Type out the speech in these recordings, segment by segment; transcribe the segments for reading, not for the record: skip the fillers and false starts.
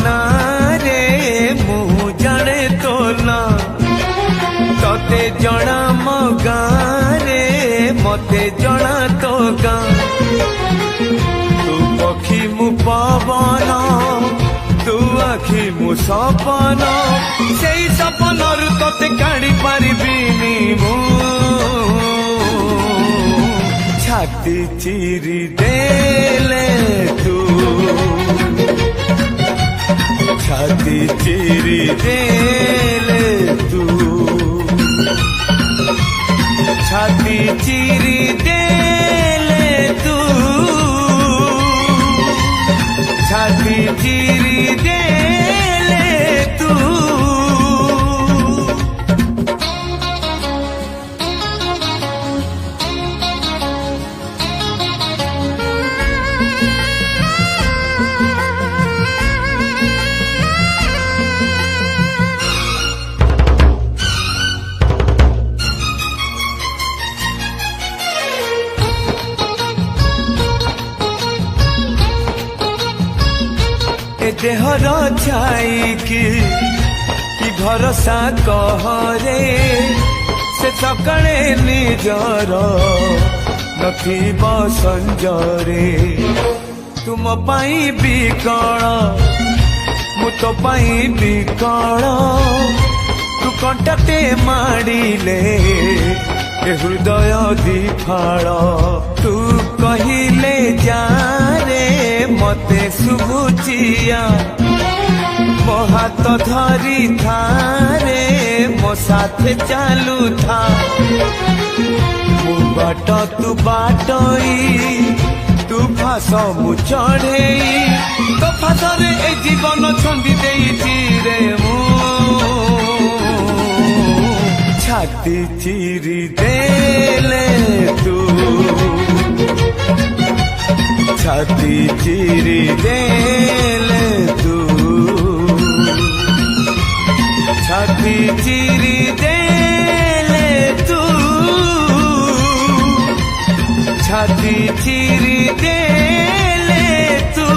ना रे मु जाने तो ना तोते जणा मो गाँ रे मते जणा तो गाँ तू पक्षी मु पवन तू आखि मु सपन से सपन रु तोते काढ़ी पारिबिनी मु छाती चिरी देले तू छाती चिरी देले तू छाती चिरी देले तू छाती चिरी देले तू देहर छाई कि भरोसा कहरे से सकाळे निजर नथिब संजरे तुम पाई बिकल मु तो पाई बिकल तू कंटाटे माड़िले हृदय दिफाल तू कहिले जा रे मते सुबुचिया मो हाथ धरी था रे मो साथे चालू था मु बाट तू बाटई तू फास मु चढ़ेई तो फासरे ए जीवन छंदी देइछि रे मु छाती चिरी देले तू छाती चिरी देले तू छाती चिरी देले तू छाती चिरी देले तू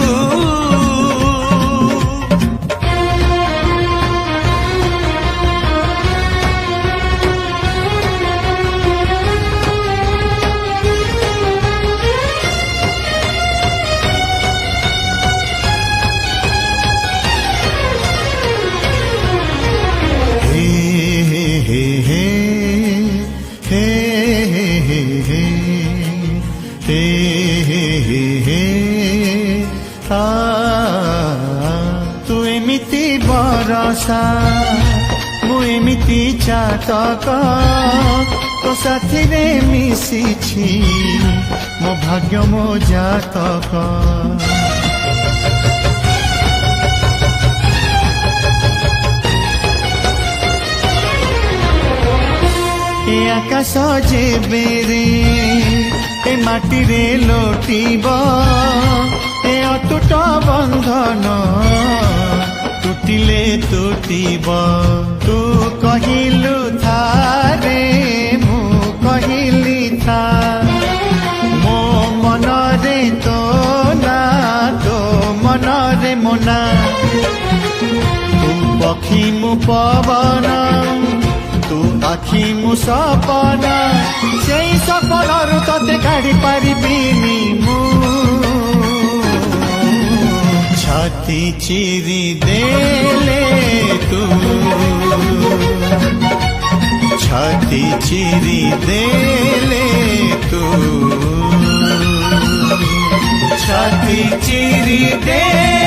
तू एमिति बरसा मु एमिति चातक तो साथी रे मिशिछि मो भाग्य मो जातक ए आकाश जेबे रे ए माटी रे लोटिब ए अटूट बंधन टूटिले टूटिब तू कहिलु था रे मु कहिली था मो मन रे तो ना तो मन रे मोना तू पक्षी मु पवन तू आखि मु सपन से सपन रु तते काढ़ी पारिबिनी मु छाती चिरी देले तू छाती चिरी देले तू छाती चिरी दे